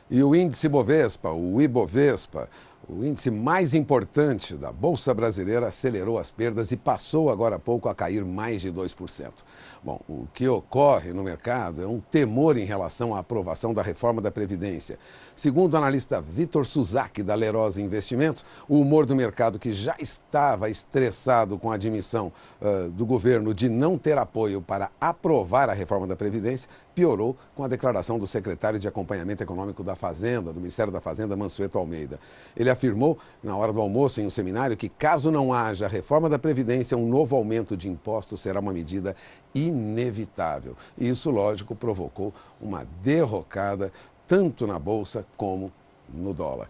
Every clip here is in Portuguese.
E o índice Bovespa, o Ibovespa, o índice mais importante da Bolsa Brasileira, acelerou as perdas e passou agora há pouco a cair mais de 2%. Bom, o que ocorre no mercado é um temor em relação à aprovação da reforma da Previdência. Segundo o analista Vitor Suzak, da Lerosa Investimentos, o humor do mercado, que já estava estressado com a admissão do governo de não ter apoio para aprovar a reforma da Previdência, piorou com a declaração do secretário de Acompanhamento Econômico da Fazenda, do Ministério da Fazenda, Mansueto Almeida. Ele afirmou, na hora do almoço, em um seminário, que caso não haja reforma da Previdência, um novo aumento de impostos será uma medida inevitável. E isso, lógico, provocou uma derrocada tanto na Bolsa como no dólar.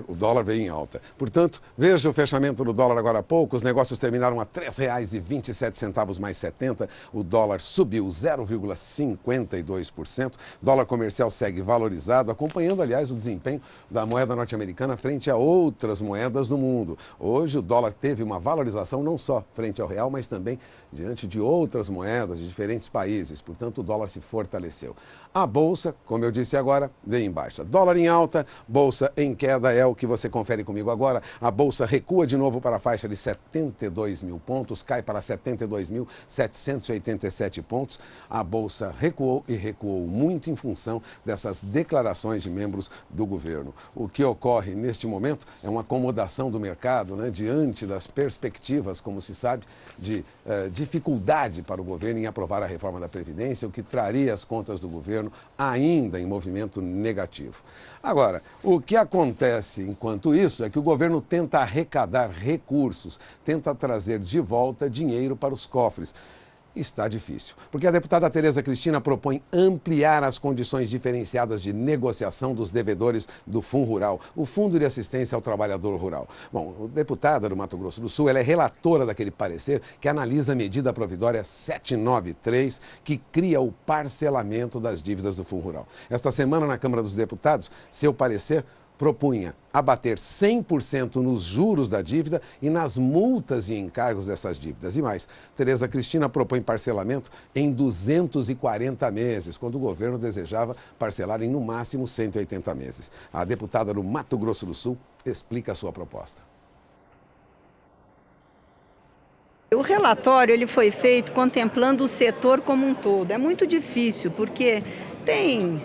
O dólar veio em alta. Portanto, veja o fechamento do dólar agora há pouco. Os negócios terminaram a R$ 3,27 mais 70. O dólar subiu 0,52%. Dólar comercial segue valorizado, acompanhando, aliás, o desempenho da moeda norte-americana frente a outras moedas do mundo. Hoje, o dólar teve uma valorização não só frente ao real, mas também diante de outras moedas de diferentes países. Portanto, o dólar se fortaleceu. A Bolsa, como eu disse agora, veio em baixa. Dólar em alta, Bolsa em queda, é o que você confere comigo agora. A Bolsa recua de novo para a faixa de 72 mil pontos, cai para 72.787 pontos. A Bolsa recuou e recuou muito em função dessas declarações de membros do governo. O que ocorre neste momento é uma acomodação do mercado, diante das perspectivas, como se sabe, de dificuldade para o governo em aprovar a reforma da Previdência, o que traria as contas do governo ainda em movimento negativo. Agora, o que acontece enquanto isso é que o governo tenta arrecadar recursos, tenta trazer de volta dinheiro para os cofres. Está difícil, porque a deputada Tereza Cristina propõe ampliar as condições diferenciadas de negociação dos devedores do FUNRural, o Fundo de Assistência ao Trabalhador Rural. Bom, a deputada do Mato Grosso do Sul, ela é relatora daquele parecer que analisa a medida provisória 793, que cria o parcelamento das dívidas do FUNRural. Esta semana, na Câmara dos Deputados, seu parecer propunha abater 100% nos juros da dívida e nas multas e encargos dessas dívidas. E mais, Tereza Cristina propõe parcelamento em 240 meses, quando o governo desejava parcelar em no máximo 180 meses. A deputada do Mato Grosso do Sul explica a sua proposta. O relatório ele foi feito contemplando o setor como um todo. É muito difícil, porque tem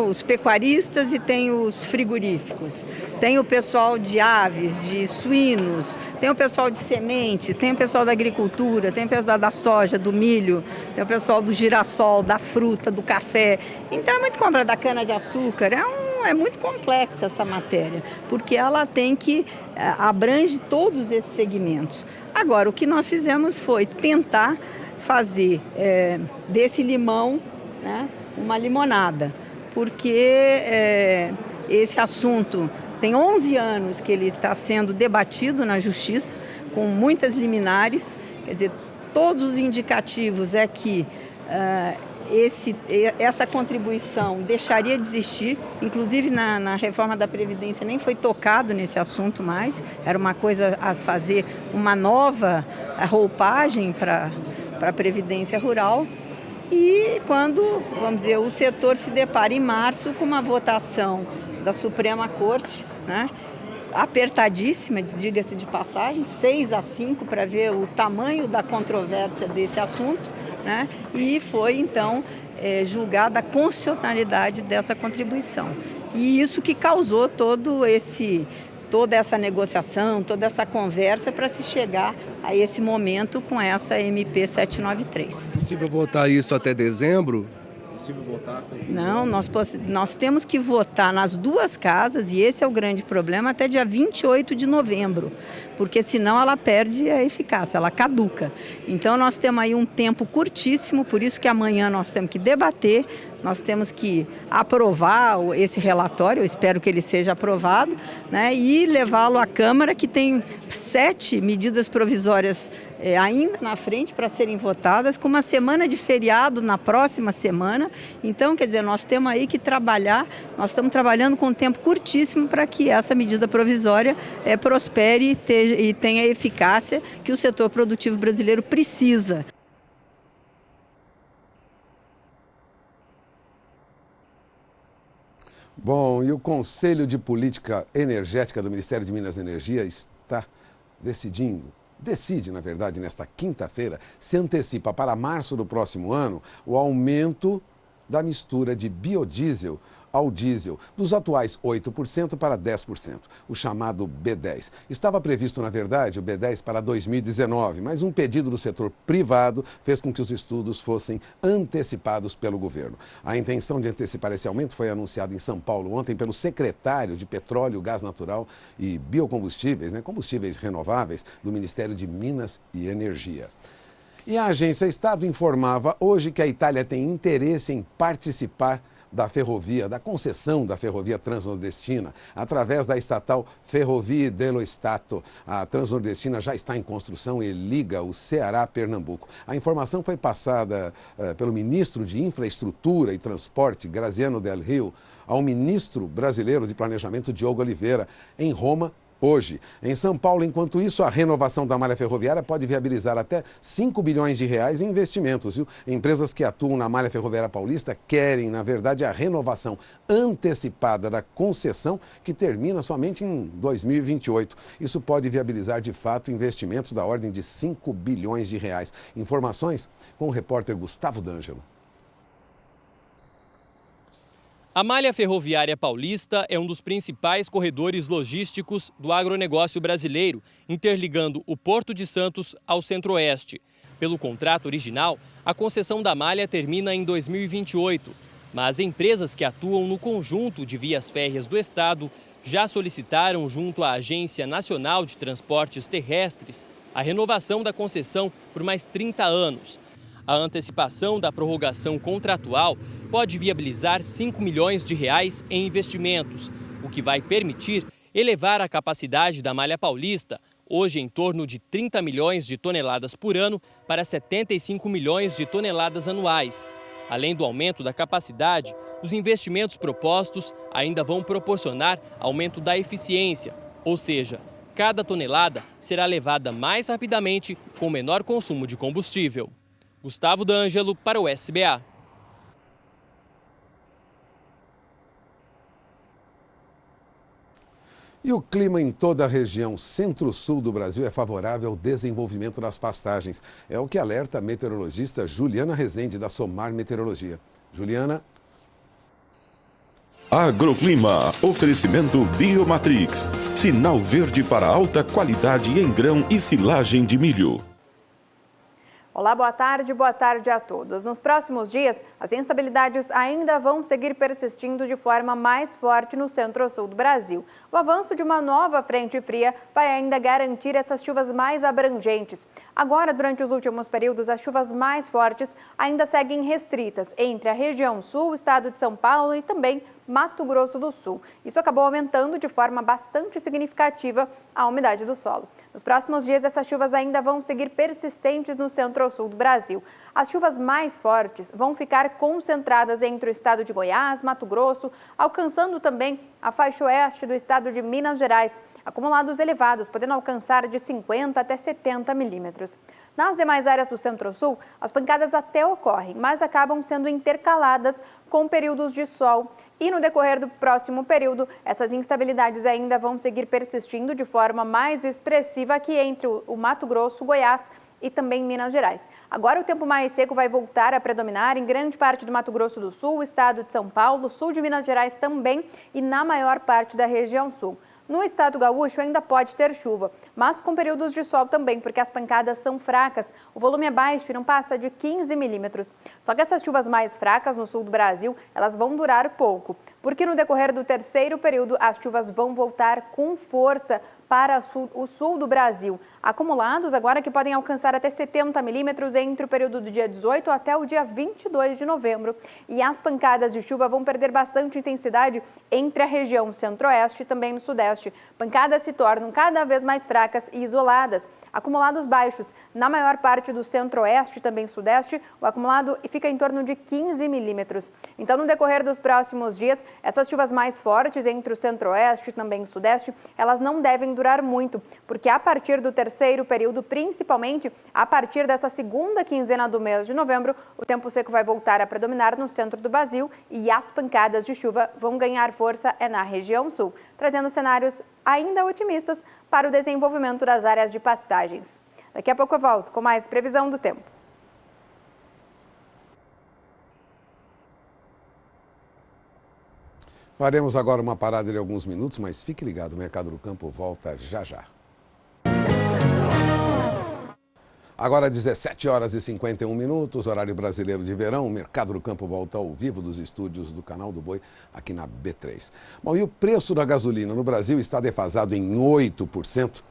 os pecuaristas e tem os frigoríficos, tem o pessoal de aves, de suínos, tem o pessoal de semente, tem o pessoal da agricultura, tem o pessoal da soja, do milho, tem o pessoal do girassol, da fruta, do café. Então é muito compra da cana-de-açúcar, é muito complexa essa matéria, porque ela abrange todos esses segmentos. Agora, o que nós fizemos foi tentar fazer desse limão, uma limonada, porque esse assunto tem 11 anos que ele está sendo debatido na Justiça, com muitas liminares, quer dizer, todos os indicativos é que essa contribuição deixaria de existir, inclusive na reforma da Previdência nem foi tocado nesse assunto mais, era uma coisa a fazer uma nova roupagem para a Previdência Rural. E quando, vamos dizer, o setor se depara em março com uma votação da Suprema Corte, apertadíssima, diga-se de passagem, 6-5 para ver o tamanho da controvérsia desse assunto, e foi então julgada a constitucionalidade dessa contribuição. E isso que causou toda essa negociação, toda essa conversa para se chegar a esse momento com essa MP 793. É possível votar isso até dezembro? Não, nós temos que votar nas duas casas, e esse é o grande problema, até dia 28 de novembro, porque senão ela perde a eficácia, ela caduca. Então nós temos aí um tempo curtíssimo, por isso que amanhã nós temos que debater, nós temos que aprovar esse relatório, eu espero que ele seja aprovado, e levá-lo à Câmara, que tem 7 medidas provisórias ainda na frente para serem votadas, com uma semana de feriado na próxima semana. Então, quer dizer, nós temos aí que trabalhar, nós estamos trabalhando com um tempo curtíssimo para que essa medida provisória prospere e tenha a eficácia que o setor produtivo brasileiro precisa. Bom, e o Conselho de Política Energética do Ministério de Minas e Energia decide, na verdade, nesta quinta-feira, se antecipa para março do próximo ano o aumento da mistura de biodiesel ao diesel, dos atuais 8% para 10%, o chamado B10. Estava previsto, na verdade, o B10 para 2019, mas um pedido do setor privado fez com que os estudos fossem antecipados pelo governo. A intenção de antecipar esse aumento foi anunciada em São Paulo ontem pelo secretário de Petróleo, Gás Natural e Biocombustíveis, combustíveis renováveis, do Ministério de Minas e Energia. E a agência Estado informava hoje que a Itália tem interesse em participar da concessão da ferrovia transnordestina, através da estatal Ferrovie dello Stato. A transnordestina já está em construção e liga o Ceará a Pernambuco. A informação foi passada pelo ministro de Infraestrutura e Transporte, Graziano Del Rio, ao ministro brasileiro de Planejamento, Diogo Oliveira, em Roma, hoje. Em São Paulo, enquanto isso, a renovação da malha ferroviária pode viabilizar até 5 bilhões de reais em investimentos, viu? Empresas que atuam na malha ferroviária paulista querem, na verdade, a renovação antecipada da concessão, que termina somente em 2028. Isso pode viabilizar, de fato, investimentos da ordem de 5 bilhões de reais. Informações com o repórter Gustavo D'Angelo. A malha ferroviária paulista é um dos principais corredores logísticos do agronegócio brasileiro, interligando o Porto de Santos ao Centro-Oeste. Pelo contrato original, a concessão da malha termina em 2028, mas empresas que atuam no conjunto de vias férreas do estado já solicitaram junto à Agência Nacional de Transportes Terrestres a renovação da concessão por mais 30 anos. A antecipação da prorrogação contratual pode viabilizar 5 milhões de reais em investimentos, o que vai permitir elevar a capacidade da malha paulista, hoje em torno de 30 milhões de toneladas por ano, para 75 milhões de toneladas anuais. Além do aumento da capacidade, os investimentos propostos ainda vão proporcionar aumento da eficiência, ou seja, cada tonelada será levada mais rapidamente com menor consumo de combustível. Gustavo D'Angelo para o SBA. E o clima em toda a região centro-sul do Brasil é favorável ao desenvolvimento das pastagens. É o que alerta a meteorologista Juliana Rezende, da Somar Meteorologia. Juliana. Agroclima, oferecimento Biomatrix, sinal verde para alta qualidade em grão e silagem de milho. Olá, boa tarde a todos. Nos próximos dias, as instabilidades ainda vão seguir persistindo de forma mais forte no centro-sul do Brasil. O avanço de uma nova frente fria vai ainda garantir essas chuvas mais abrangentes. Agora, durante os últimos períodos, as chuvas mais fortes ainda seguem restritas entre a região sul, o estado de São Paulo e também Mato Grosso do Sul. Isso acabou aumentando de forma bastante significativa a umidade do solo. Nos próximos dias, essas chuvas ainda vão seguir persistentes no centro-sul do Brasil. As chuvas mais fortes vão ficar concentradas entre o estado de Goiás, Mato Grosso, alcançando também a faixa oeste do estado de Minas Gerais. Acumulados elevados, podendo alcançar de 50 até 70 milímetros. Nas demais áreas do centro-sul, as pancadas até ocorrem, mas acabam sendo intercaladas com períodos de sol. E no decorrer do próximo período, essas instabilidades ainda vão seguir persistindo de forma mais expressiva aqui entre o Mato Grosso, Goiás e também Minas Gerais. Agora o tempo mais seco vai voltar a predominar em grande parte do Mato Grosso do Sul, o estado de São Paulo, sul de Minas Gerais também e na maior parte da região sul. No estado gaúcho ainda pode ter chuva, mas com períodos de sol também, porque as pancadas são fracas. O volume é baixo e não passa de 15 milímetros. Só que essas chuvas mais fracas no sul do Brasil, elas vão durar pouco, porque no decorrer do terceiro período as chuvas vão voltar com força para o sul do Brasil. Acumulados agora que podem alcançar até 70 milímetros entre o período do dia 18 até o dia 22 de novembro. E as pancadas de chuva vão perder bastante intensidade entre a região centro-oeste e também no sudeste. Pancadas se tornam cada vez mais fracas e isoladas. Acumulados baixos na maior parte do centro-oeste e também sudeste, o acumulado fica em torno de 15 milímetros. Então, no decorrer dos próximos dias, essas chuvas mais fortes entre o centro-oeste e também o sudeste, elas não devem durar muito, porque a partir do terceiro período, principalmente a partir dessa segunda quinzena do mês de novembro, o tempo seco vai voltar a predominar no centro do Brasil e as pancadas de chuva vão ganhar força na região sul, trazendo cenários ainda otimistas para o desenvolvimento das áreas de pastagens. Daqui a pouco eu volto com mais previsão do tempo. Faremos agora uma parada de alguns minutos, mas fique ligado, o Mercado do Campo volta já já. Agora 17 horas e 51 minutos, horário brasileiro de verão, o Mercado do Campo volta ao vivo dos estúdios do Canal do Boi, aqui na B3. Bom, e o preço da gasolina no Brasil está defasado em 8%.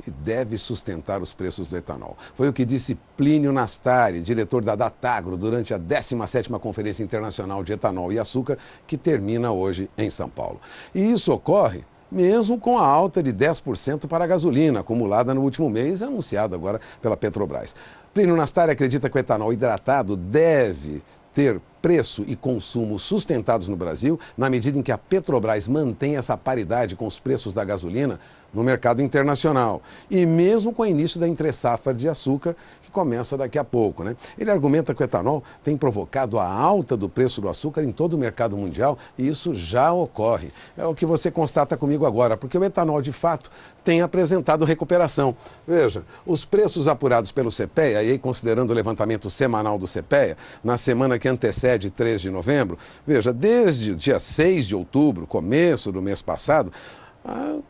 E deve sustentar os preços do etanol. Foi o que disse Plínio Nastari, diretor da Datagro, durante a 17ª Conferência Internacional de Etanol e Açúcar, que termina hoje em São Paulo. E isso ocorre mesmo com a alta de 10% para a gasolina, acumulada no último mês e anunciada agora pela Petrobras. Plínio Nastari acredita que o etanol hidratado deve ter preço e consumo sustentados no Brasil, na medida em que a Petrobras mantém essa paridade com os preços da gasolina no mercado internacional. E mesmo com o início da entre-safra de açúcar, que começa daqui a pouco, né? Ele argumenta que o etanol tem provocado a alta do preço do açúcar em todo o mercado mundial e isso já ocorre. É o que você constata comigo agora, porque o etanol, de fato, tem apresentado recuperação. Veja, os preços apurados pelo CPEA, e aí considerando o levantamento semanal do CPEA, na semana que antecede 3 de novembro, veja, desde o dia 6 de outubro, começo do mês passado,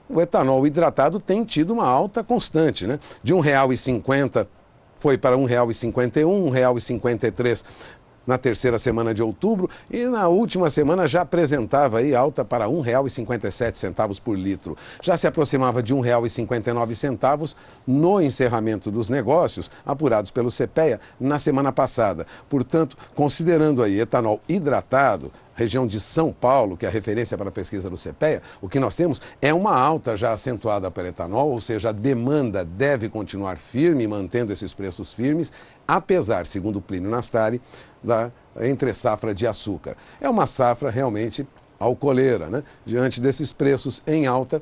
o etanol hidratado tem tido uma alta constante, né? De R$ 1,50 foi para R$ 1,51, R$ 1,53 na terceira semana de outubro e na última semana já apresentava aí alta para R$ 1,57 por litro. Já se aproximava de R$ 1,59 no encerramento dos negócios apurados pelo CPEA na semana passada. Portanto, considerando aí etanol hidratado, região de São Paulo, que é a referência para a pesquisa do CPEA, o que nós temos é uma alta já acentuada para etanol, ou seja, a demanda deve continuar firme, mantendo esses preços firmes, apesar, segundo Plínio Nastari, da entre-safra de açúcar. É uma safra realmente alcooleira, né? Diante desses preços em alta,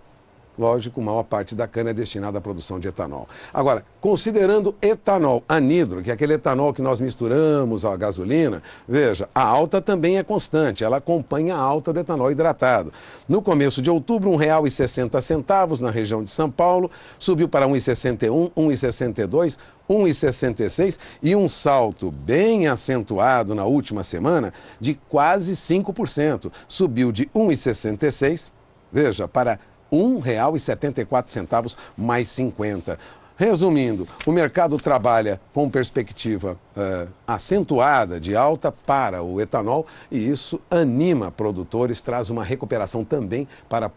lógico, maior parte da cana é destinada à produção de etanol. Agora, considerando etanol anidro, que é aquele etanol que nós misturamos à gasolina, veja, a alta também é constante, ela acompanha a alta do etanol hidratado. No começo de outubro, R$ 1,60 na região de São Paulo, subiu para R$ 1,61, R$ 1,62, R$ 1,66 e um salto bem acentuado na última semana de quase 5%. Subiu de R$ 1,66, veja, para R$ 1,74 mais 50. Resumindo, o mercado trabalha com perspectiva acentuada de alta para o etanol e isso anima produtores, traz uma recuperação também para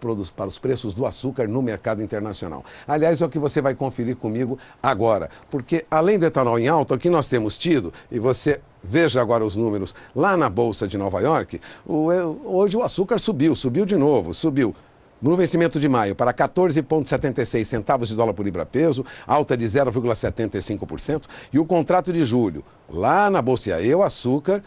os preços do açúcar no mercado internacional. Aliás, é o que você vai conferir comigo agora, porque além do etanol em alta, o que nós temos tido, e você veja agora os números lá na Bolsa de Nova York, hoje o açúcar subiu de novo, subiu no vencimento de maio para 14,76 centavos de dólar por libra-peso, alta de 0,75%. E o contrato de julho, lá na Bolsa o açúcar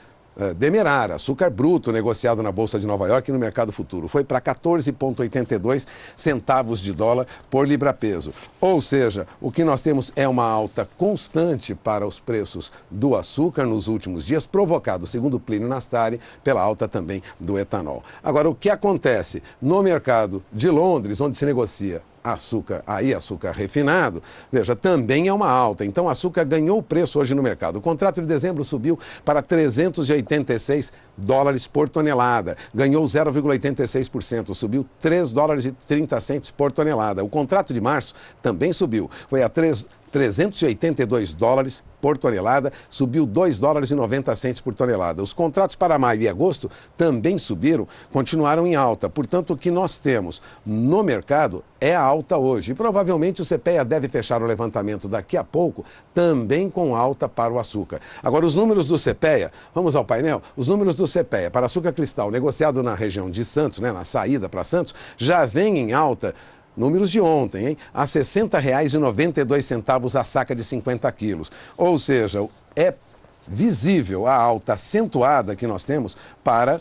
Demerara, açúcar bruto negociado na Bolsa de Nova York e no mercado futuro, foi para 14,82 centavos de dólar por libra-peso. Ou seja, o que nós temos é uma alta constante para os preços do açúcar nos últimos dias, provocado, segundo Plínio Nastari, pela alta também do etanol. Agora, o que acontece no mercado de Londres, onde se negocia açúcar refinado, veja, também é uma alta. Então, o açúcar ganhou preço hoje no mercado. O contrato de dezembro subiu para 386 dólares por tonelada. Ganhou 0,86%, subiu 3 dólares e 30 centos por tonelada. O contrato de março também subiu, foi a 382 dólares por tonelada, subiu 2 dólares e 90 centos por tonelada. Os contratos para maio e agosto também subiram, continuaram em alta. Portanto, o que nós temos no mercado é alta hoje. E provavelmente o CPEA deve fechar o levantamento daqui a pouco, também com alta para o açúcar. Agora, os números do CPEA, vamos ao painel, os números do CPEA para açúcar cristal, negociado na região de Santos, na saída para Santos, já vem em alta. Números de ontem, hein? A R$ 60,92 a saca de 50 quilos. Ou seja, é visível a alta acentuada que nós temos para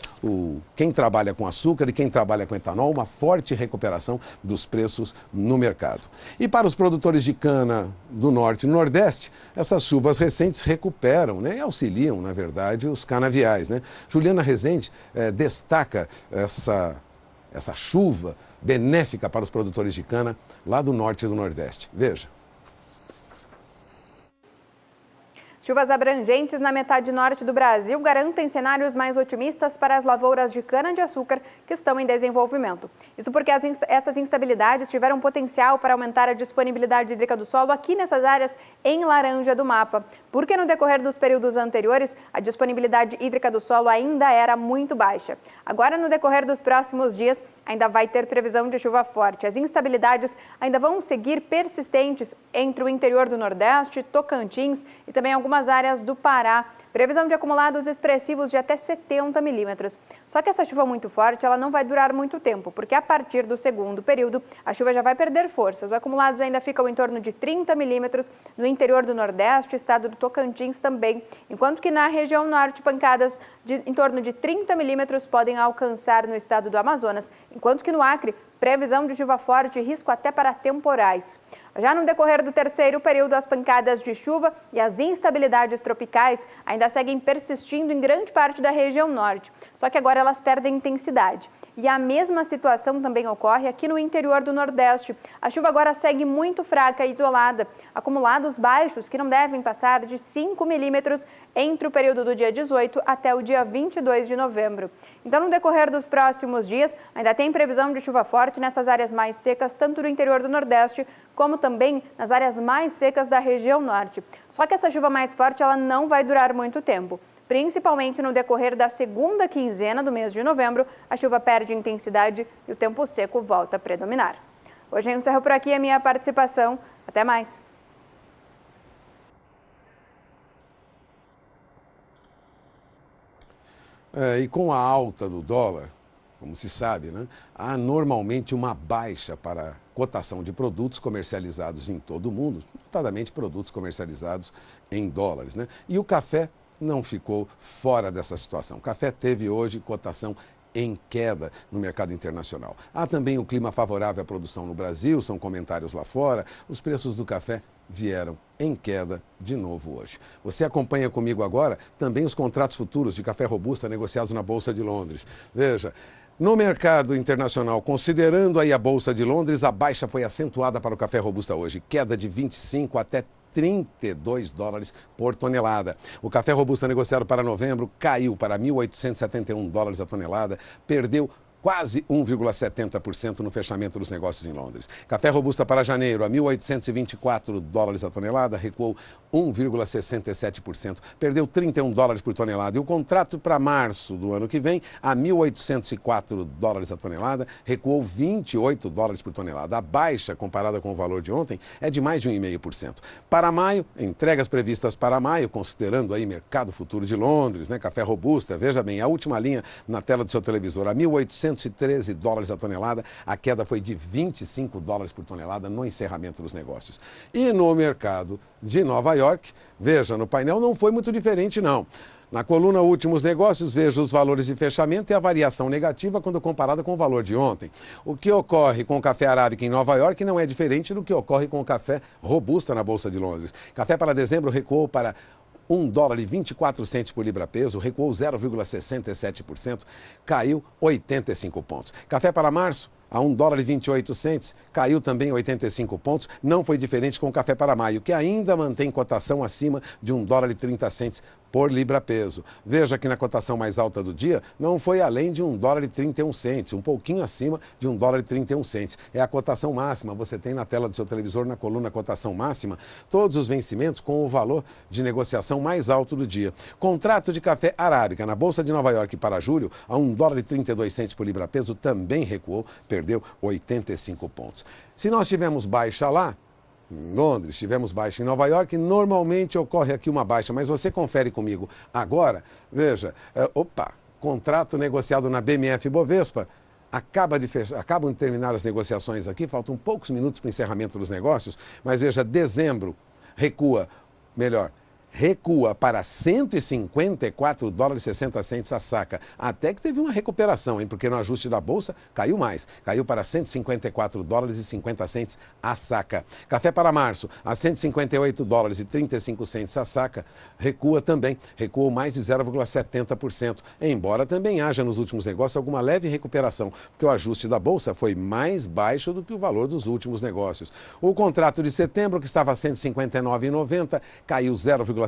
quem trabalha com açúcar e quem trabalha com etanol, uma forte recuperação dos preços no mercado. E para os produtores de cana do norte e nordeste, essas chuvas recentes recuperam, né, e auxiliam, na verdade, os canaviais, né? Juliana Rezende destaca essa chuva benéfica para os produtores de cana lá do norte e do nordeste. Veja. Chuvas abrangentes na metade norte do Brasil garantem cenários mais otimistas para as lavouras de cana-de-açúcar que estão em desenvolvimento. Isso porque essas instabilidades tiveram potencial para aumentar a disponibilidade hídrica do solo aqui nessas áreas em laranja do mapa. Porque no decorrer dos períodos anteriores, a disponibilidade hídrica do solo ainda era muito baixa. Agora, no decorrer dos próximos dias, ainda vai ter previsão de chuva forte. As instabilidades ainda vão seguir persistentes entre o interior do Nordeste, Tocantins e também algumas áreas do Pará. Previsão de acumulados expressivos de até 70 milímetros. Só que essa chuva muito forte, ela não vai durar muito tempo, porque a partir do segundo período, a chuva já vai perder força. Os acumulados ainda ficam em torno de 30 milímetros no interior do Nordeste, estado do Tocantins também, enquanto que na região norte, pancadas em torno de 30 milímetros podem alcançar no estado do Amazonas, enquanto que no Acre, previsão de chuva forte e risco até para temporais. Já no decorrer do terceiro período, as pancadas de chuva e as instabilidades tropicais ainda seguem persistindo em grande parte da região norte, só que agora elas perdem intensidade. E a mesma situação também ocorre aqui no interior do Nordeste. A chuva agora segue muito fraca e isolada, acumulados baixos que não devem passar de 5 milímetros entre o período do dia 18 até o dia 22 de novembro. Então, no decorrer dos próximos dias, ainda tem previsão de chuva forte nessas áreas mais secas, tanto do interior do Nordeste, como também nas áreas mais secas da região norte. Só que essa chuva mais forte, ela não vai durar muito tempo. Principalmente no decorrer da segunda quinzena do mês de novembro, a chuva perde intensidade e o tempo seco volta a predominar. Hoje eu encerro por aqui a minha participação. Até mais! E com a alta do dólar, como se sabe, né, há normalmente uma baixa para a cotação de produtos comercializados em todo o mundo, notadamente produtos comercializados em dólares, né? E o café não ficou fora dessa situação. O café teve hoje cotação em queda no mercado internacional. Há também um clima favorável à produção no Brasil, são comentários lá fora. Os preços do café vieram em queda de novo hoje. Você acompanha comigo agora também os contratos futuros de café robusta negociados na Bolsa de Londres. Veja, no mercado internacional, considerando aí a Bolsa de Londres, a baixa foi acentuada para o café robusta hoje, queda de 25 até 32 dólares por tonelada. O café robusta negociado para novembro caiu para 1.871 dólares a tonelada, perdeu quase 1,70% no fechamento dos negócios em Londres. Café robusta para janeiro a 1.824 dólares a tonelada, recuou 1,67%, perdeu 31 dólares por tonelada. E o contrato para março do ano que vem a 1.804 dólares a tonelada, recuou 28 dólares por tonelada. A baixa comparada com o valor de ontem é de mais de 1,5%. Para maio, entregas previstas para maio, considerando aí mercado futuro de Londres, né, café robusta, veja bem, a última linha na tela do seu televisor, a 1.813 dólares a tonelada, a queda foi de 25 dólares por tonelada no encerramento dos negócios. E no mercado de Nova York, veja, no painel não foi muito diferente não. Na coluna Últimos Negócios, veja os valores de fechamento e a variação negativa quando comparada com o valor de ontem. O que ocorre com o café arábica em Nova York não é diferente do que ocorre com o café robusta na Bolsa de Londres. Café para dezembro recuou para $1,24 por libra-peso, recuou 0,67%, caiu 85 pontos. Café para março, a $1,28, caiu também 85 pontos. Não foi diferente com o café para maio, que ainda mantém cotação acima de $1,30 por libra-peso. Veja que na cotação mais alta do dia não foi além de $1,31, um pouquinho acima de $1,31. É a cotação máxima, você tem na tela do seu televisor, na coluna cotação máxima, todos os vencimentos com o valor de negociação mais alto do dia. Contrato de café arábica na Bolsa de Nova York para julho, a $1,32 por libra-peso, também recuou, perdeu 85 pontos. Se nós tivemos baixa lá, em Londres, tivemos baixa em Nova York, normalmente ocorre aqui uma baixa, mas você confere comigo agora, veja, contrato negociado na BMF Bovespa, acabam de terminar as negociações aqui, faltam poucos minutos para o encerramento dos negócios, mas veja, dezembro recua, recua para 154 dólares e 60 centos a saca. Até que teve uma recuperação, hein? Porque no ajuste da bolsa caiu mais. Caiu para 154 dólares e 50 centos a saca. Café para março, a 158 dólares e 35 centos a saca, recua também. Recuou mais de 0,70%. Embora também haja nos últimos negócios alguma leve recuperação, porque o ajuste da bolsa foi mais baixo do que o valor dos últimos negócios. O contrato de setembro, que estava a 159,90, caiu 0,75%,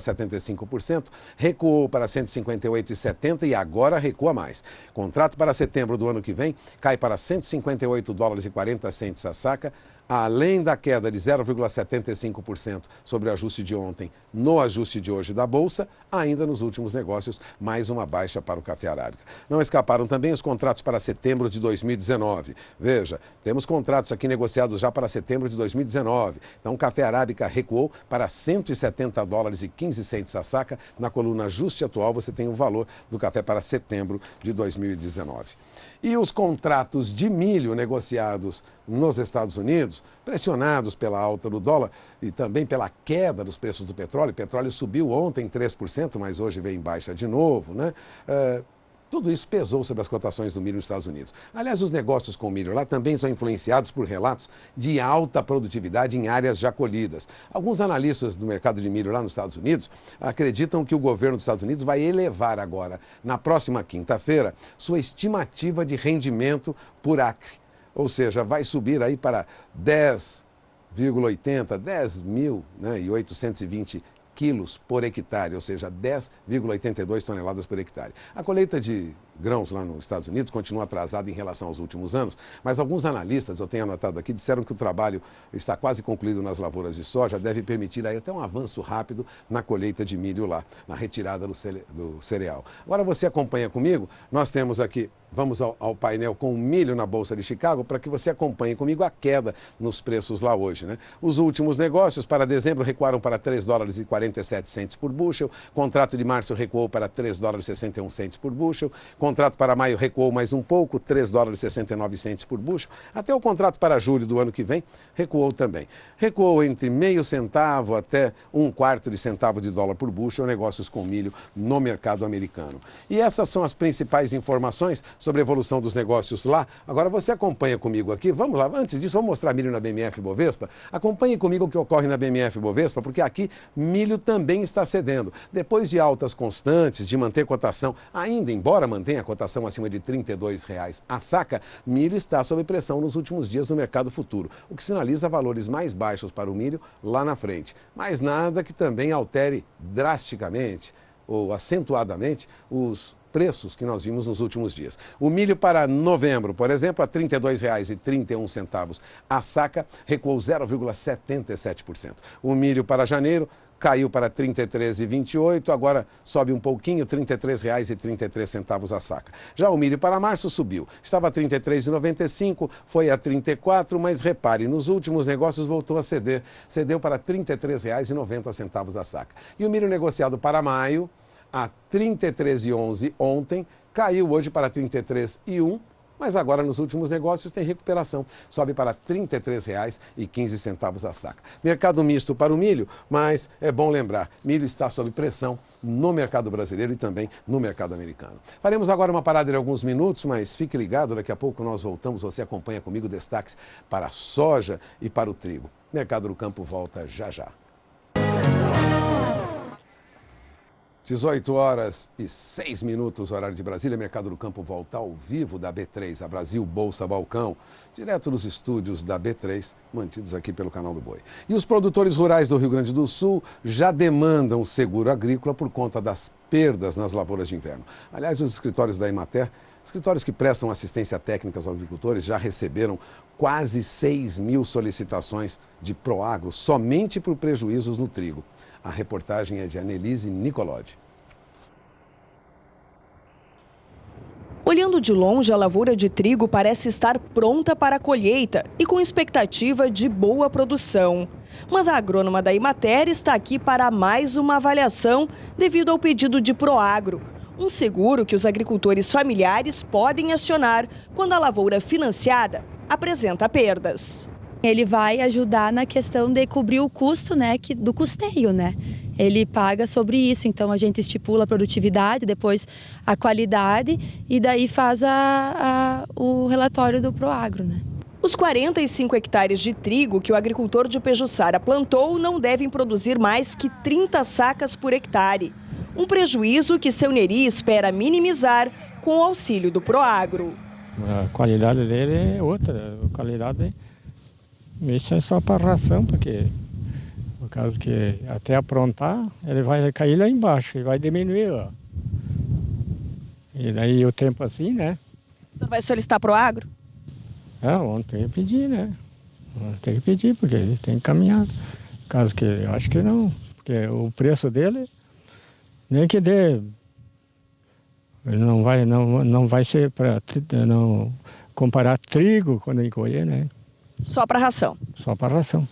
recuou para 158,70 e agora recua mais. Contrato para setembro do ano que vem cai para 158 dólares e 40 centos a saca, além da queda de 0,75% sobre o ajuste de ontem no ajuste de hoje da Bolsa, ainda nos últimos negócios, mais uma baixa para o café arábica. Não escaparam também os contratos para setembro de 2019. Veja, temos contratos aqui negociados já para setembro de 2019. Então, o café arábica recuou para 170 dólares e 15 centos a saca. Na coluna ajuste atual, você tem o valor do café para setembro de 2019. E os contratos de milho negociados nos Estados Unidos, pressionados pela alta do dólar e também pela queda dos preços do petróleo. O petróleo subiu ontem 3%, mas hoje veio em baixa de novo, né? Tudo isso pesou sobre as cotações do milho nos Estados Unidos. Aliás, os negócios com milho lá também são influenciados por relatos de alta produtividade em áreas já colhidas. Alguns analistas do mercado de milho lá nos Estados Unidos acreditam que o governo dos Estados Unidos vai elevar agora, na próxima quinta-feira, sua estimativa de rendimento por acre. Ou seja, vai subir aí para 10,820 quilos por hectare, ou seja, 10,82 toneladas por hectare. A colheita de grãos lá nos Estados Unidos continua atrasada em relação aos últimos anos, mas alguns analistas, eu tenho anotado aqui, disseram que o trabalho está quase concluído nas lavouras de soja, deve permitir aí até um avanço rápido na colheita de milho lá, na retirada do cereal. Agora você acompanha comigo, nós temos aqui, vamos ao painel com o milho na Bolsa de Chicago, para que você acompanhe comigo a queda nos preços lá hoje, né? Os últimos negócios para dezembro recuaram para 3 dólares e 47 centos por bushel, contrato de março recuou para 3 dólares e 61 centos por bushel, contrato para maio recuou mais um pouco, 3 dólares e 69 centos por bushel. Até o contrato para julho do ano que vem recuou também. Recuou entre meio centavo até 1/4 de centavo de dólar por bushel, negócios com milho no mercado americano. E essas são as principais informações sobre a evolução dos negócios lá. Agora você acompanha comigo aqui. Vamos lá, antes disso, vamos mostrar milho na BMF Bovespa. Acompanhe comigo o que ocorre na BMF Bovespa, porque aqui milho também está cedendo. Depois de altas constantes, de manter cotação, ainda embora mantenha a cotação acima de R$ 32,00 a saca, milho está sob pressão nos últimos dias no mercado futuro, o que sinaliza valores mais baixos para o milho lá na frente. Mas nada que também altere drasticamente ou acentuadamente os preços que nós vimos nos últimos dias. O milho para novembro, por exemplo, a R$ 32,31 a saca, recuou 0,77%. O milho para janeiro caiu para R$ 33,28, agora sobe um pouquinho, R$ 33,33 a saca. Já o milho para março subiu, estava a R$ 33,95, foi a R$ 34, mas repare, nos últimos negócios voltou a ceder, cedeu para R$ 33,90 a saca. E o milho negociado para maio, a R$ 33,11 ontem, caiu hoje para R$ 33,01, mas agora nos últimos negócios tem recuperação, sobe para R$ 33,15 a saca. Mercado misto para o milho, mas é bom lembrar, milho está sob pressão no mercado brasileiro e também no mercado americano. Faremos agora uma parada de alguns minutos, mas fique ligado, daqui a pouco nós voltamos, você acompanha comigo destaques para a soja e para o trigo. Mercado do Campo volta já já. 18h06, horário de Brasília, Mercado do Campo volta ao vivo da B3, a Brasil Bolsa Balcão, direto dos estúdios da B3, mantidos aqui pelo Canal do Boi. E os produtores rurais do Rio Grande do Sul já demandam seguro agrícola por conta das perdas nas lavouras de inverno. Aliás, os escritórios da Emater, escritórios que prestam assistência técnica aos agricultores, já receberam quase 6.000 solicitações de Proagro somente por prejuízos no trigo. A reportagem é de Anelise Nicolodi. Olhando de longe, a lavoura de trigo parece estar pronta para a colheita e com expectativa de boa produção. Mas a agrônoma da Emater está aqui para mais uma avaliação devido ao pedido de Proagro, um seguro que os agricultores familiares podem acionar quando a lavoura financiada apresenta perdas. Ele vai ajudar na questão de cobrir o custo, do custeio, ele paga sobre isso. Então a gente estipula a produtividade, depois a qualidade e daí faz o relatório do Proagro, né? Os 45 hectares de trigo que o agricultor de Pejuçara plantou não devem produzir mais que 30 sacas por hectare. Um prejuízo que seu Neri espera minimizar com o auxílio do Proagro. A qualidade dele é outra, a qualidade isso é só para ração, porque por causa que até aprontar ele vai cair lá embaixo e vai diminuir, ó. E daí o tempo assim, né? O senhor vai solicitar Proagro? Ontem eu pedi, né? Tem que pedir, porque ele tem que caminhar. Caso que eu acho que não, porque o preço dele nem que dê. Não vai ser para não comparar trigo quando ele colher, né? Só para ração? Só para ração.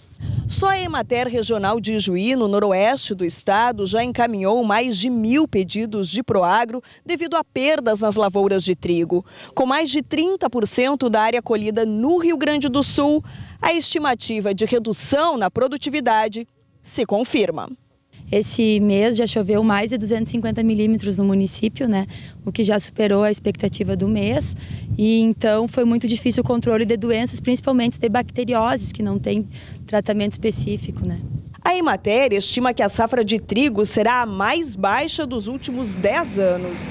Só a Emater Regional de Ijuí, no noroeste do estado, já encaminhou mais de 1.000 pedidos de Proagro devido a perdas nas lavouras de trigo. Com mais de 30% da área colhida no Rio Grande do Sul, a estimativa de redução na produtividade se confirma. Esse mês já choveu mais de 250 milímetros no município, né? O que já superou a expectativa do mês. E então foi muito difícil o controle de doenças, principalmente de bacterioses, que não tem tratamento específico, né? A Emater estima que a safra de trigo será a mais baixa dos últimos 10 anos.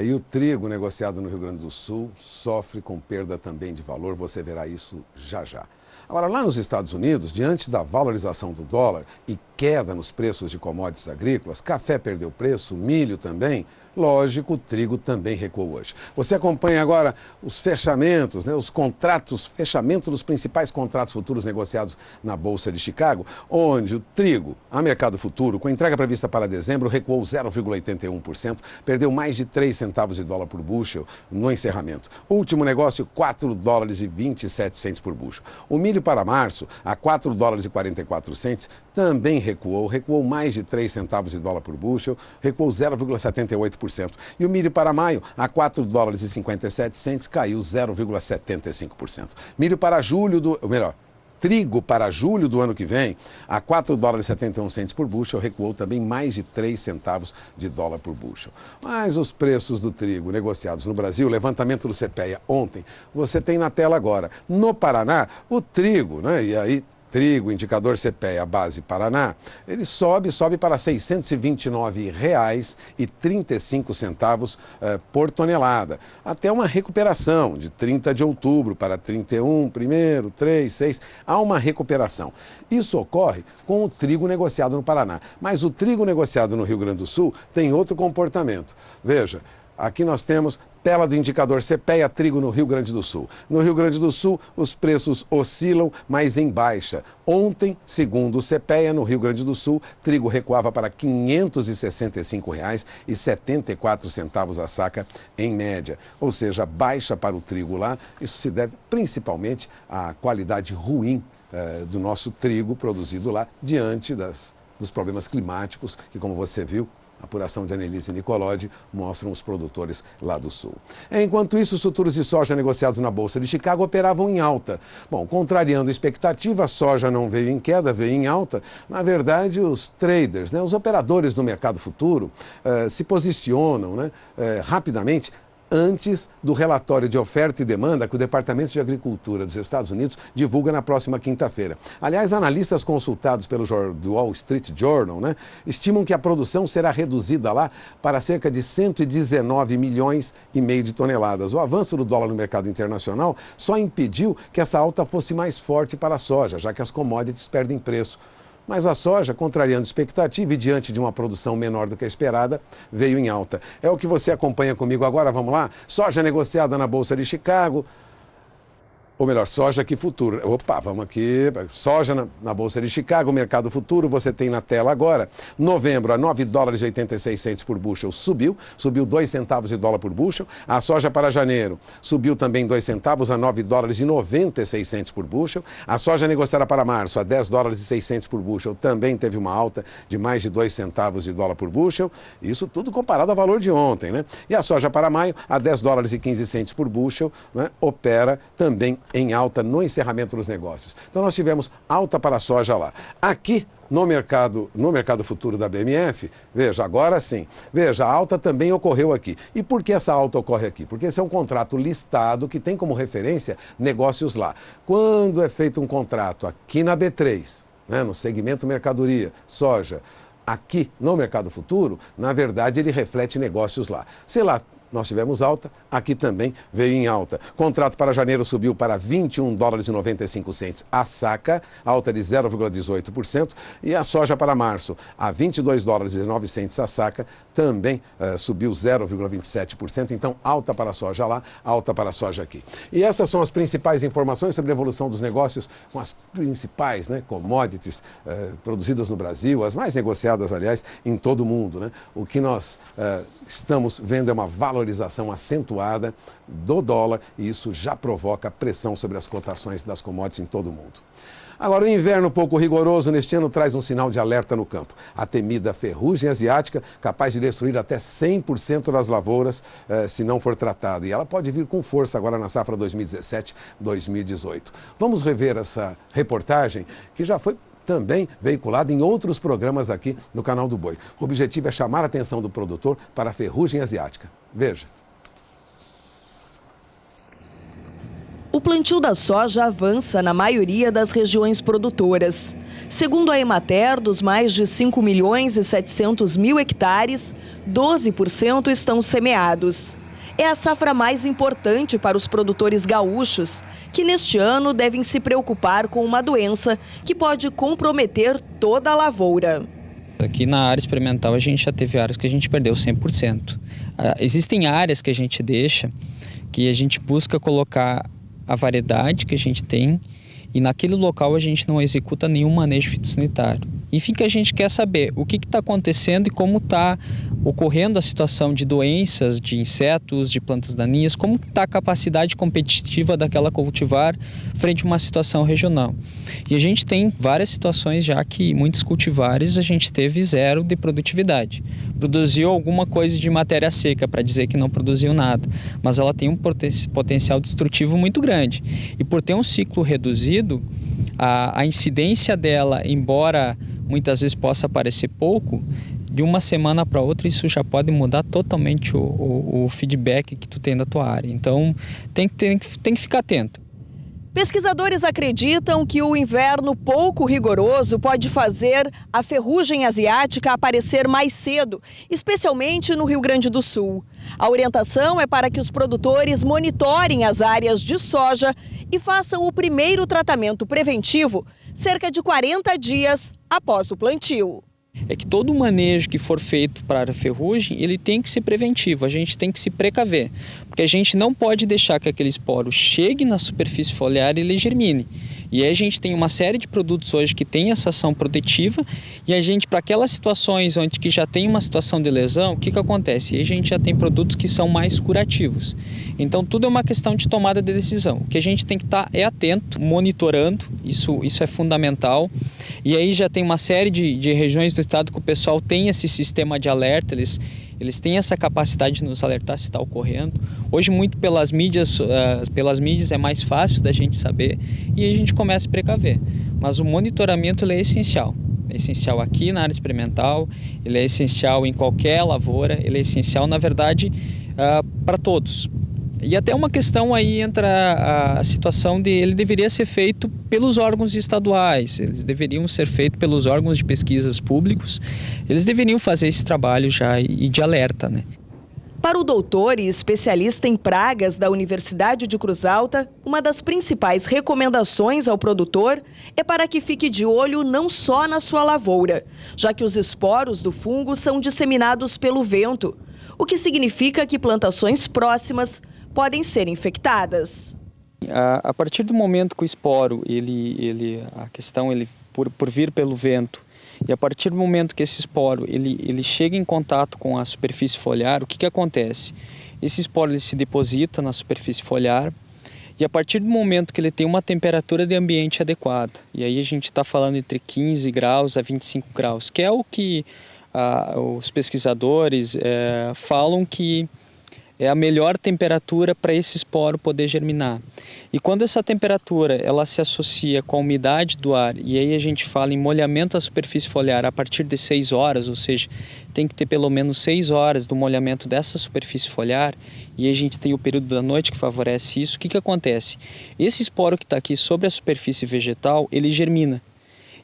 E o trigo negociado no Rio Grande do Sul sofre com perda também de valor, você verá isso já já. Agora, lá nos Estados Unidos, diante da valorização do dólar e queda nos preços de commodities agrícolas, café perdeu preço, milho também. Lógico, o trigo também recuou hoje. Você acompanha agora os fechamentos, os contratos, fechamento dos principais contratos futuros negociados na Bolsa de Chicago, onde o trigo, a mercado futuro, com entrega prevista para dezembro, recuou 0,81%, perdeu mais de 3 centavos de dólar por bushel no encerramento. Último negócio, 4 dólares e 27 centes por bushel. O milho para março, a 4 dólares e 44 centes, também recuou mais de 3 centavos de dólar por bushel, recuou 0,78%. E o milho para maio, a 4 dólares e 57 centes, caiu 0,75%. Milho para julho, trigo para julho do ano que vem, a 4 dólares e 71 centes por bushel, recuou também mais de 3 centavos de dólar por bushel. Mas os preços do trigo negociados no Brasil, levantamento do CPEA ontem, você tem na tela agora. No Paraná, o trigo, e aí trigo, indicador CPEA, base Paraná, ele sobe para R$ 629,35 por tonelada. Até uma recuperação de 30 de outubro para 31, 1º, 3, 6, há uma recuperação. Isso ocorre com o trigo negociado no Paraná. Mas o trigo negociado no Rio Grande do Sul tem outro comportamento. Veja, aqui nós temos tela do indicador CPEA trigo no Rio Grande do Sul. No Rio Grande do Sul, os preços oscilam, mas em baixa. Ontem, segundo o CPEA, no Rio Grande do Sul, trigo recuava para R$ 565,74 a saca em média. Ou seja, baixa para o trigo lá. Isso se deve principalmente à qualidade ruim do nosso trigo produzido lá, diante dos problemas climáticos que, como você viu, a apuração de Annelise Nicolodi mostram os produtores lá do Sul. Enquanto isso, os futuros de soja negociados na Bolsa de Chicago operavam em alta. Bom, contrariando a expectativa, a soja não veio em queda, veio em alta. Na verdade, os traders, os operadores do mercado futuro, se posicionam rapidamente antes do relatório de oferta e demanda que o Departamento de Agricultura dos Estados Unidos divulga na próxima quinta-feira. Aliás, analistas consultados pelo Wall Street Journal estimam que a produção será reduzida lá para cerca de 119 milhões e meio de toneladas. O avanço do dólar no mercado internacional só impediu que essa alta fosse mais forte para a soja, já que as commodities perdem preço. Mas a soja, contrariando expectativa e diante de uma produção menor do que a esperada, veio em alta. É o que você acompanha comigo agora, vamos lá? Soja negociada na Bolsa de Chicago. ou melhor, soja aqui futuro. Opa, vamos aqui, soja na Bolsa de Chicago, mercado futuro, você tem na tela agora. Novembro, a $9,86 por bushel subiu 2 centavos de dólar por bushel. A soja para janeiro subiu também 2 centavos a $9,96 por bushel. A soja negociada para março a $10,06 por bushel também teve uma alta de mais de 2 centavos de dólar por bushel. Isso tudo comparado ao valor de ontem, né? E a soja para maio a $10,15 por bushel, né? Opera também em alta no encerramento dos negócios. Então nós tivemos alta para a soja lá. Aqui no mercado futuro da BMF, veja, agora sim, veja, a alta também ocorreu aqui. E por que essa alta ocorre aqui? Porque esse é um contrato listado que tem como referência negócios lá. Quando é feito um contrato aqui na B3, né, no segmento mercadoria, soja, aqui no mercado futuro, na verdade ele reflete negócios lá. Sei lá, nós tivemos alta, aqui também veio em alta. Contrato para janeiro subiu para $21,95 a saca, alta de 0,18%. E a soja para março, a $22,09 a saca, também subiu 0,27%. Então, alta para a soja lá, alta para a soja aqui. E essas são as principais informações sobre a evolução dos negócios com as principais, né, commodities produzidas no Brasil, as mais negociadas, aliás, em todo o mundo, né? O que nós estamos vendo é uma valorização acentuada do dólar e isso já provoca pressão sobre as cotações das commodities em todo o mundo. Agora, o inverno pouco rigoroso neste ano traz um sinal de alerta no campo. A temida ferrugem asiática, capaz de destruir até 100% das lavouras se não for tratada. E ela pode vir com força agora na safra 2017-2018. Vamos rever essa reportagem que já foi também veiculada em outros programas aqui no canal do Boi. O objetivo é chamar a atenção do produtor para a ferrugem asiática. Veja. O plantio da soja avança na maioria das regiões produtoras. Segundo a Emater, dos mais de 5.700.000 hectares, 12% estão semeados. É a safra mais importante para os produtores gaúchos, que neste ano devem se preocupar com uma doença que pode comprometer toda a lavoura. Aqui na área experimental a gente já teve áreas que a gente perdeu 100%. Existem áreas que a gente deixa, que a gente busca colocar a variedade que a gente tem e naquele local a gente não executa nenhum manejo fitossanitário. Enfim, que a gente quer saber o que está acontecendo e como está ocorrendo a situação de doenças, de insetos, de plantas daninhas, como está a capacidade competitiva daquela cultivar frente a uma situação regional. E a gente tem várias situações já que muitos cultivares a gente teve zero de produtividade. Produziu alguma coisa de matéria seca para dizer que não produziu nada, mas ela tem um potencial destrutivo muito grande. E por ter um ciclo reduzido, a incidência dela, embora muitas vezes possa parecer pouco, de uma semana para outra isso já pode mudar totalmente o feedback que tu tem da tua área. Então tem que ficar atento. Pesquisadores acreditam que o inverno pouco rigoroso pode fazer a ferrugem asiática aparecer mais cedo, especialmente no Rio Grande do Sul. A orientação é para que os produtores monitorem as áreas de soja e façam o primeiro tratamento preventivo cerca de 40 dias após o plantio. É que todo manejo que for feito para a ferrugem, ele tem que ser preventivo, a gente tem que se precaver, porque a gente não pode deixar que aquele esporo chegue na superfície foliar e ele germine. E aí a gente tem uma série de produtos hoje que tem essa ação protetiva e a gente, para aquelas situações onde que já tem uma situação de lesão, o que acontece? E aí a gente já tem produtos que são mais curativos. Então tudo é uma questão de tomada de decisão. O que a gente tem que estar é atento, monitorando, isso é fundamental. E aí já tem uma série de regiões do estado que o pessoal tem esse sistema de alerta, eles têm essa capacidade de nos alertar se está ocorrendo. Hoje, muito pelas mídias é mais fácil da gente saber e aí a gente começa a precaver. Mas o monitoramento ele é essencial. É essencial aqui na área experimental, ele é essencial em qualquer lavoura, ele é essencial, na verdade, para todos. E até uma questão aí entra a situação de ele deveria ser feito pelos órgãos estaduais, eles deveriam ser feitos pelos órgãos de pesquisas públicos, eles deveriam fazer esse trabalho já e de alerta, né? Para o doutor e especialista em pragas da Universidade de Cruz Alta, uma das principais recomendações ao produtor é para que fique de olho não só na sua lavoura, já que os esporos do fungo são disseminados pelo vento, o que significa que plantações próximas podem ser infectadas. A partir do momento que o esporo, por vir pelo vento, e a partir do momento que esse esporo ele chega em contato com a superfície foliar, o que acontece? Esse esporo ele se deposita na superfície foliar e a partir do momento que ele tem uma temperatura de ambiente adequada, e aí a gente está falando entre 15 graus a 25 graus, que é o que os pesquisadores falam que é a melhor temperatura para esse esporo poder germinar. E quando essa temperatura ela se associa com a umidade do ar, e aí a gente fala em molhamento da superfície foliar a partir de 6 horas, ou seja, tem que ter pelo menos 6 horas do molhamento dessa superfície foliar, e aí a gente tem o período da noite que favorece isso. O que acontece? Esse esporo que está aqui sobre a superfície vegetal, ele germina.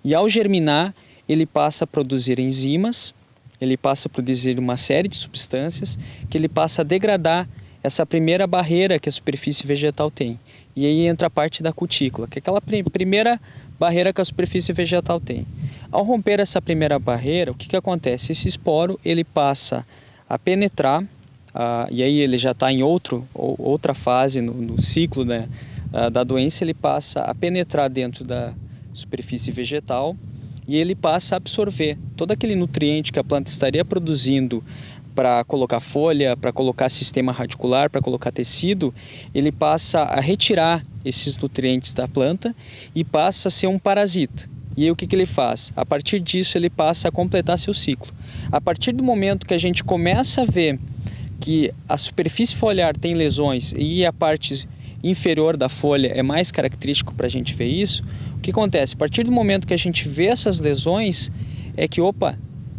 E ao germinar, ele passa a produzir enzimas, ele passa a produzir uma série de substâncias que ele passa a degradar essa primeira barreira que a superfície vegetal tem. E aí entra a parte da cutícula, que é aquela primeira barreira que a superfície vegetal tem. Ao romper essa primeira barreira, o que acontece? Esse esporo ele passa a penetrar, e aí ele já está em outra fase no ciclo, né, da doença, ele passa a penetrar dentro da superfície vegetal, e ele passa a absorver todo aquele nutriente que a planta estaria produzindo para colocar folha, para colocar sistema radicular, para colocar tecido, ele passa a retirar esses nutrientes da planta e passa a ser um parasita. E aí o que ele faz? A partir disso ele passa a completar seu ciclo. A partir do momento que a gente começa a ver que a superfície foliar tem lesões e a parte inferior da folha é mais característico para a gente ver isso, o que acontece? A partir do momento que a gente vê essas lesões, é que,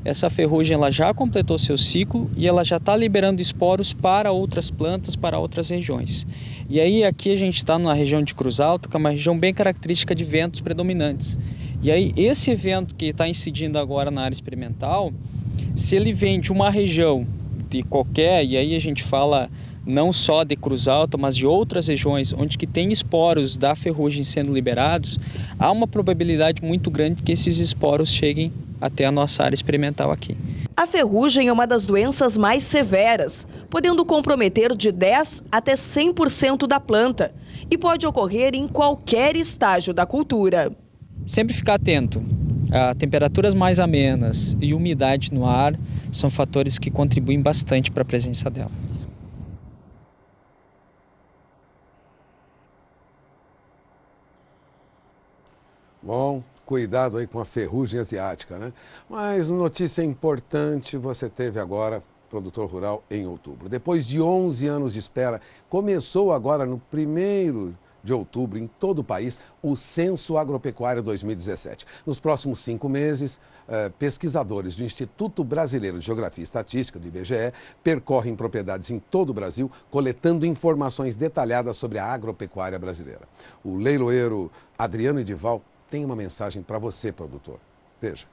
essa ferrugem ela já completou seu ciclo e ela já está liberando esporos para outras plantas, para outras regiões. E aí aqui a gente está na região de Cruz Alta, que é uma região bem característica de ventos predominantes. E aí esse evento que está incidindo agora na área experimental, se ele vem de uma região de qualquer, e aí a gente fala não só de Cruz Alta, mas de outras regiões onde que tem esporos da ferrugem sendo liberados, há uma probabilidade muito grande que esses esporos cheguem até a nossa área experimental aqui. A ferrugem é uma das doenças mais severas, podendo comprometer de 10% até 100% da planta e pode ocorrer em qualquer estágio da cultura. Sempre ficar atento. Temperaturas mais amenas e umidade no ar são fatores que contribuem bastante para a presença dela. Bom, cuidado aí com a ferrugem asiática, né? Mas notícia importante você teve agora, produtor rural, em outubro. Depois de 11 anos de espera, começou agora no 1º de outubro, em todo o país, o Censo Agropecuário 2017. Nos próximos 5 meses, pesquisadores do Instituto Brasileiro de Geografia e Estatística, do IBGE, percorrem propriedades em todo o Brasil, coletando informações detalhadas sobre a agropecuária brasileira. O leiloeiro Adriano Edival tem uma mensagem para você, produtor. Veja.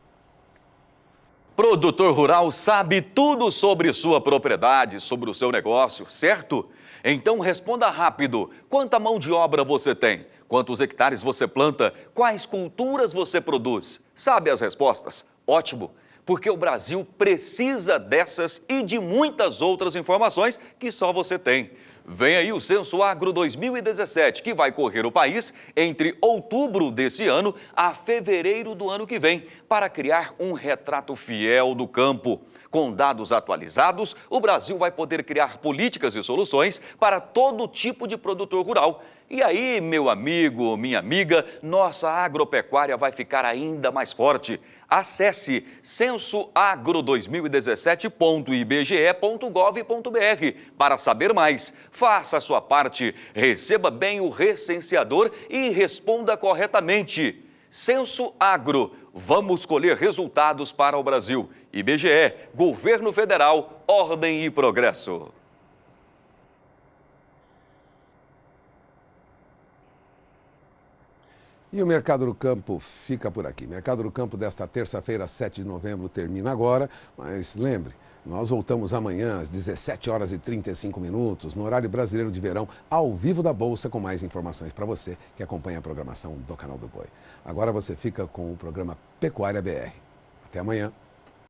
Produtor rural sabe tudo sobre sua propriedade, sobre o seu negócio, certo? Então responda rápido. Quanta mão de obra você tem? Quantos hectares você planta? Quais culturas você produz? Sabe as respostas? Ótimo! Porque o Brasil precisa dessas e de muitas outras informações que só você tem. Vem aí o Censo Agro 2017, que vai correr o país entre outubro desse ano a fevereiro do ano que vem, para criar um retrato fiel do campo. Com dados atualizados, o Brasil vai poder criar políticas e soluções para todo tipo de produtor rural. E aí, meu amigo, minha amiga, nossa agropecuária vai ficar ainda mais forte. Acesse censoagro2017.ibge.gov.br para saber mais. Faça a sua parte, receba bem o recenseador e responda corretamente. Censo Agro, vamos colher resultados para o Brasil. IBGE, Governo Federal, Ordem e Progresso. E o Mercado do Campo fica por aqui. Mercado do Campo desta terça-feira, 7 de novembro, termina agora. Mas lembre, nós voltamos amanhã às 17h35, no horário brasileiro de verão, ao vivo da Bolsa, com mais informações para você que acompanha a programação do Canal do Boi. Agora você fica com o programa Pecuária BR. Até amanhã.